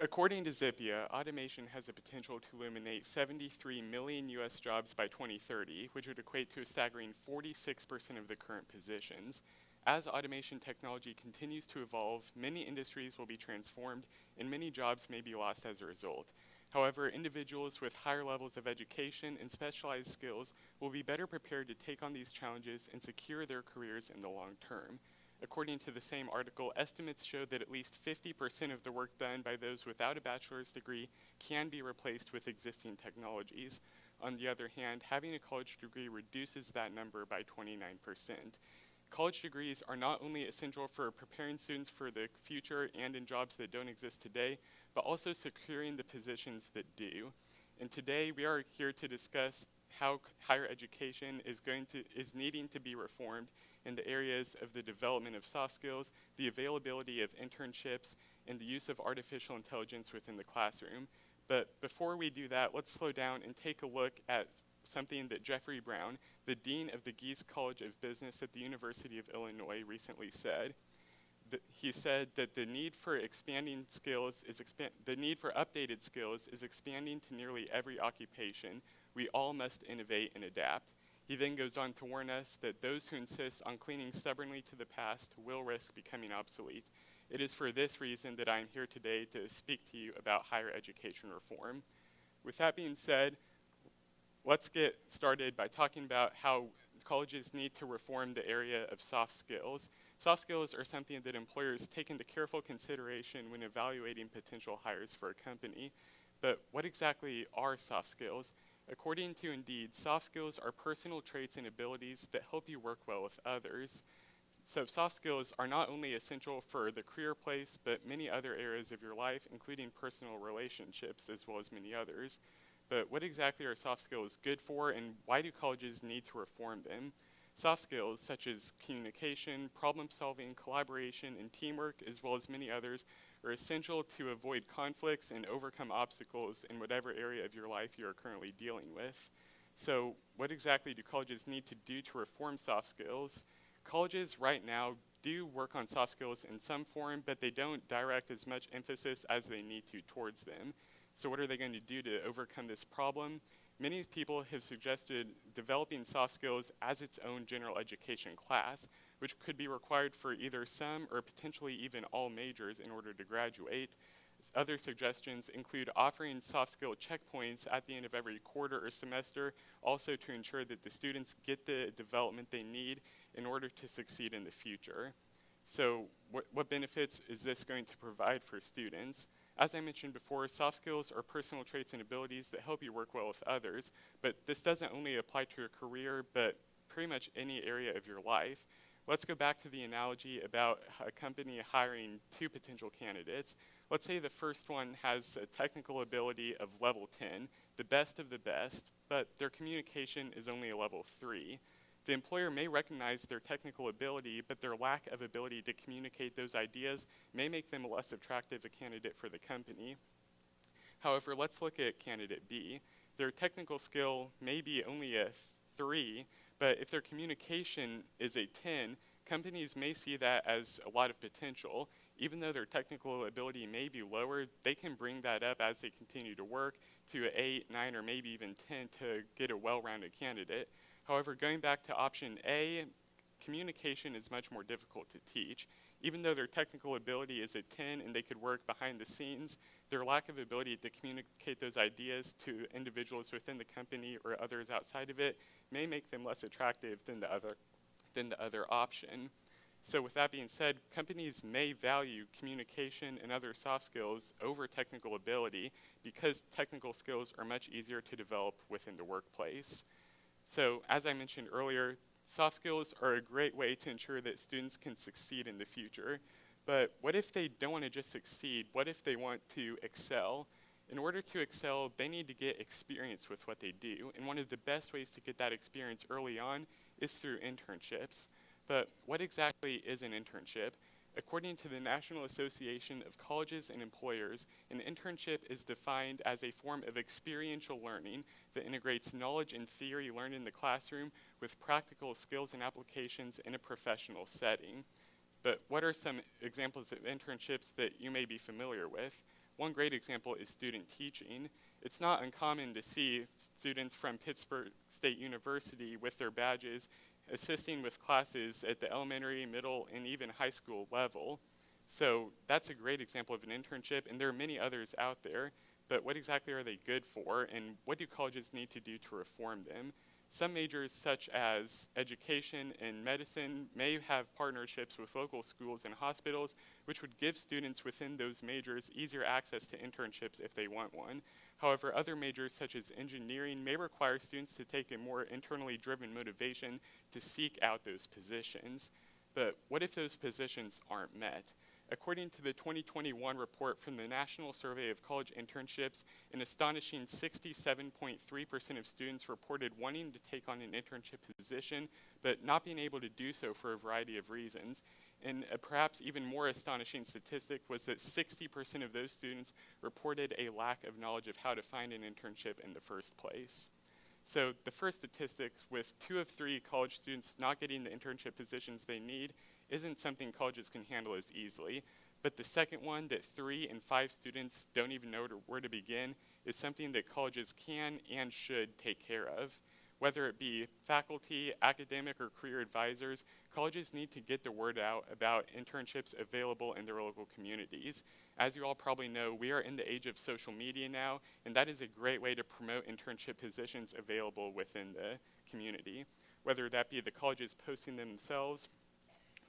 According to Zippia, automation has the potential to eliminate 73 million US jobs by 2030, which would equate to a staggering 46% of the current positions. As automation technology continues to evolve, many industries will be transformed and many jobs may be lost as a result. However, individuals with higher levels of education and specialized skills will be better prepared to take on these challenges and secure their careers in the long term. According to the same article, estimates show that at least 50% of the work done by those without a bachelor's degree can be replaced with existing technologies. On the other hand, having a college degree reduces that number by 29%. College degrees are not only essential for preparing students for the future and in jobs that don't exist today, but also securing the positions that do. And today we are here to discuss how higher education is needing to be reformed in the areas of the development of soft skills, the availability of internships, and the use of artificial intelligence within the classroom. But before we do that, let's slow down and take a look at something that Jeffrey Brown, the dean of the Gies College of Business at the University of Illinois, recently said. He said that the need for updated skills is expanding to nearly every occupation. We all must innovate and adapt. He then goes on to warn us that those who insist on clinging stubbornly to the past will risk becoming obsolete. It is for this reason that I am here today to speak to you about higher education reform. With that being said, let's get started by talking about how colleges need to reform the area of soft skills. Soft skills are something that employers take into careful consideration when evaluating potential hires for a company. But what exactly are soft skills? According to Indeed, soft skills are personal traits and abilities that help you work well with others. So soft skills are not only essential for the career place, but many other areas of your life, including personal relationships, as well as many others. But what exactly are soft skills good for, and why do colleges need to reform them? Soft skills such as communication, problem solving, collaboration, and teamwork, as well as many others, are essential to avoid conflicts and overcome obstacles in whatever area of your life you are currently dealing with. So what exactly do colleges need to do to reform soft skills? Colleges right now do work on soft skills in some form, but they don't direct as much emphasis as they need to towards them. So what are they going to do to overcome this problem? Many people have suggested developing soft skills as its own general education class, which could be required for either some or potentially even all majors in order to graduate. Other suggestions include offering soft skill checkpoints at the end of every quarter or semester, also to ensure that the students get the development they need in order to succeed in the future. So what benefits is this going to provide for students? As I mentioned before, soft skills are personal traits and abilities that help you work well with others, but this doesn't only apply to your career, but pretty much any area of your life. Let's go back to the analogy about a company hiring two potential candidates. Let's say the first one has a technical ability of level 10, the best of the best, but their communication is only a level 3. The employer may recognize their technical ability, but their lack of ability to communicate those ideas may make them a less attractive a candidate for the company. However, let's look at candidate B. Their technical skill may be only a 3, but if their communication is a 10, companies may see that as a lot of potential. Even though their technical ability may be lower, they can bring that up as they continue to work to an 8, 9, or maybe even 10 to get a well-rounded candidate. However, going back to option A, communication is much more difficult to teach. Even though their technical ability is a 10 and they could work behind the scenes, their lack of ability to communicate those ideas to individuals within the company or others outside of it may make them less attractive than the other option. So with that being said, companies may value communication and other soft skills over technical ability because technical skills are much easier to develop within the workplace. So as I mentioned earlier, soft skills are a great way to ensure that students can succeed in the future. But what if they don't want to just succeed? What if they want to excel? In order to excel, they need to get experience with what they do. And one of the best ways to get that experience early on is through internships. But what exactly is an internship? According to the National Association of Colleges and Employers, an internship is defined as a form of experiential learning that integrates knowledge and theory learned in the classroom with practical skills and applications in a professional setting. But what are some examples of internships that you may be familiar with? One great example is student teaching. It's not uncommon to see students from Pittsburgh State University with their badges assisting with classes at the elementary, middle, and even high school level. So that's a great example of an internship, and there are many others out there, but what exactly are they good for, and what do colleges need to do to reform them? Some majors, such as education and medicine, may have partnerships with local schools and hospitals, which would give students within those majors easier access to internships if they want one. However, other majors, such as engineering, may require students to take a more internally driven motivation to seek out those positions. But what if those positions aren't met? According to the 2021 report from the National Survey of College Internships, an astonishing 67.3% of students reported wanting to take on an internship position, but not being able to do so for a variety of reasons. And a perhaps even more astonishing statistic was that 60% of those students reported a lack of knowledge of how to find an internship in the first place. So the first statistics, with 2 of 3 college students not getting the internship positions they need, isn't something colleges can handle as easily. But the second one, that 3 in 5 students don't even know where to begin, is something that colleges can and should take care of. Whether it be faculty, academic, or career advisors, colleges need to get the word out about internships available in their local communities. As you all probably know, we are in the age of social media now, and that is a great way to promote internship positions available within the community. Whether that be the colleges posting them themselves,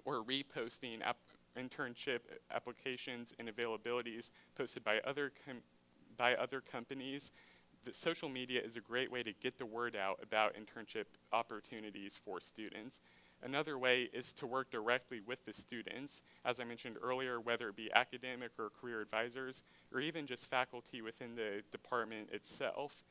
or reposting internship applications and availabilities posted by other companies, the social media is a great way to get the word out about internship opportunities for students. Another way is to work directly with the students, as I mentioned earlier, whether it be academic or career advisors, or even just faculty within the department itself.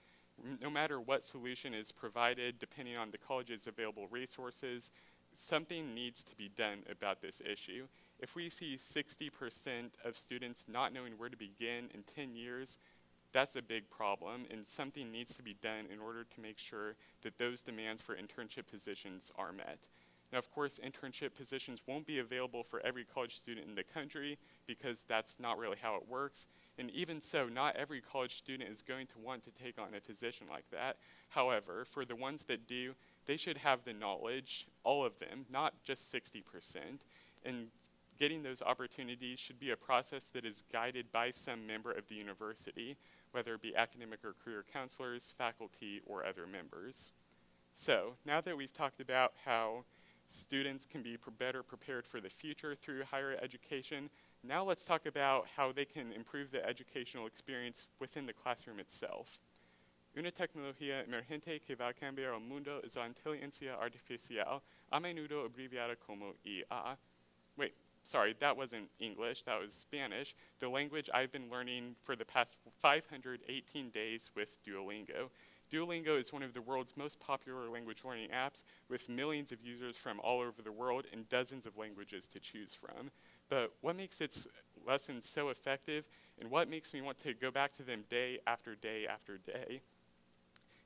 No matter what solution is provided, depending on the college's available resources, something needs to be done about this issue. If we see 60% of students not knowing where to begin in 10 years, that's a big problem, and something needs to be done in order to make sure that those demands for internship positions are met. Now, of course, internship positions won't be available for every college student in the country, because that's not really how it works. And even so, not every college student is going to want to take on a position like that. However, for the ones that do, they should have the knowledge, all of them, not just 60%. And getting those opportunities should be a process that is guided by some member of the university, whether it be academic or career counselors, faculty, or other members. So, now that we've talked about how students can be better prepared for the future through higher education, now let's talk about how they can improve the educational experience within the classroom itself. Una tecnología emergente que va a cambiar el mundo es la inteligencia artificial, a menudo abreviada como IA. Wait, sorry, that wasn't English, that was Spanish, the language I've been learning for the past 518 days with Duolingo. Duolingo is one of the world's most popular language learning apps, with millions of users from all over the world and dozens of languages to choose from. But what makes its lessons so effective, and what makes me want to go back to them day after day after day?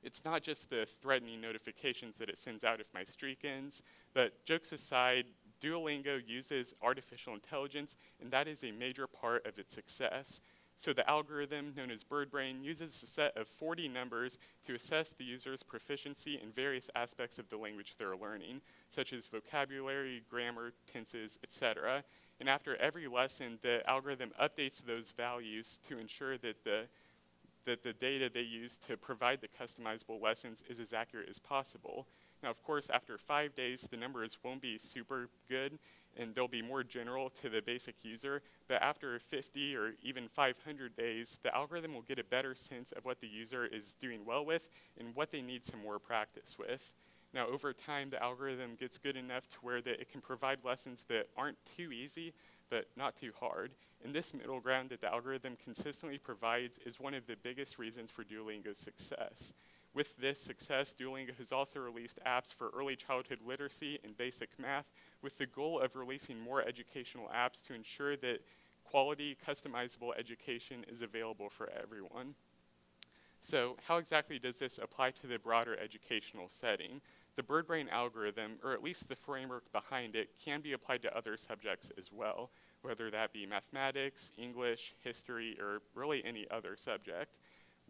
It's not just the threatening notifications that it sends out if my streak ends, but jokes aside, Duolingo uses artificial intelligence, and that is a major part of its success. So the algorithm, known as BirdBrain, uses a set of 40 numbers to assess the user's proficiency in various aspects of the language they're learning, such as vocabulary, grammar, tenses, etc. And after every lesson, the algorithm updates those values to ensure that the data they use to provide the customizable lessons is as accurate as possible. Now, of course, after 5 days, the numbers won't be super good, and they'll be more general to the basic user, but after 50 or even 500 days, the algorithm will get a better sense of what the user is doing well with and what they need some more practice with. Now, over time, the algorithm gets good enough to where that it can provide lessons that aren't too easy, but not too hard. And this middle ground that the algorithm consistently provides is one of the biggest reasons for Duolingo's success. With this success, Duolingo has also released apps for early childhood literacy and basic math, with the goal of releasing more educational apps to ensure that quality, customizable education is available for everyone. So how exactly does this apply to the broader educational setting? The BirdBrain algorithm, or at least the framework behind it, can be applied to other subjects as well. whether that be mathematics, English, history, or really any other subject.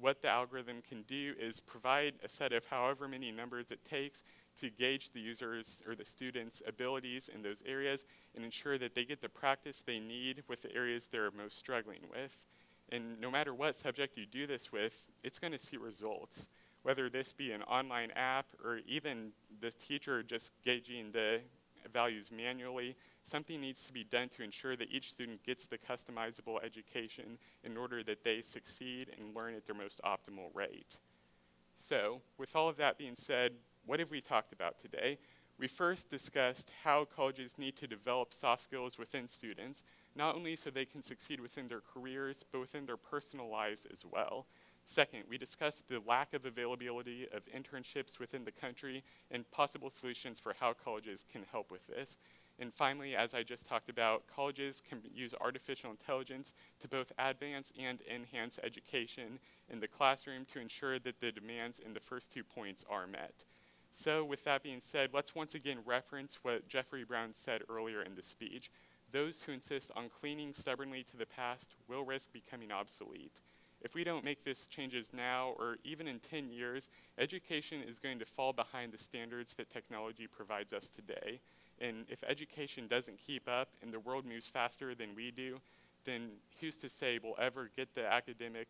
What the algorithm can do is provide a set of however many numbers it takes to gauge the user's or the student's abilities in those areas and ensure that they get the practice they need with the areas they're most struggling with. And no matter what subject you do this with, it's going to see results. Whether this be an online app or even this teacher just gauging the values manually, something needs to be done to ensure that each student gets the customizable education in order that they succeed and learn at their most optimal rate. So, with all of that being said, what have we talked about today? We first discussed how colleges need to develop soft skills within students, not only so they can succeed within their careers, but within their personal lives as well. Second, we discussed the lack of availability of internships within the country and possible solutions for how colleges can help with this. And finally, as I just talked about, colleges can use artificial intelligence to both advance and enhance education in the classroom to ensure that the demands in the first 2 points are met. So with that being said, let's once again reference what Jeffrey Brown said earlier in the speech. Those who insist on clinging stubbornly to the past will risk becoming obsolete. If we don't make these changes now, or even in 10 years, education is going to fall behind the standards that technology provides us today. And if education doesn't keep up and the world moves faster than we do, then who's to say we'll ever get the academic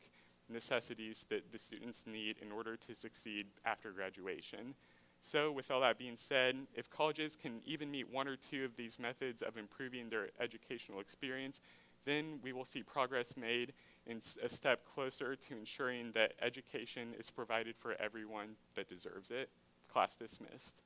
necessities that the students need in order to succeed after graduation? So with all that being said, if colleges can even meet one or two of these methods of improving their educational experience, then we will see progress made and a step closer to ensuring that education is provided for everyone that deserves it. Class dismissed.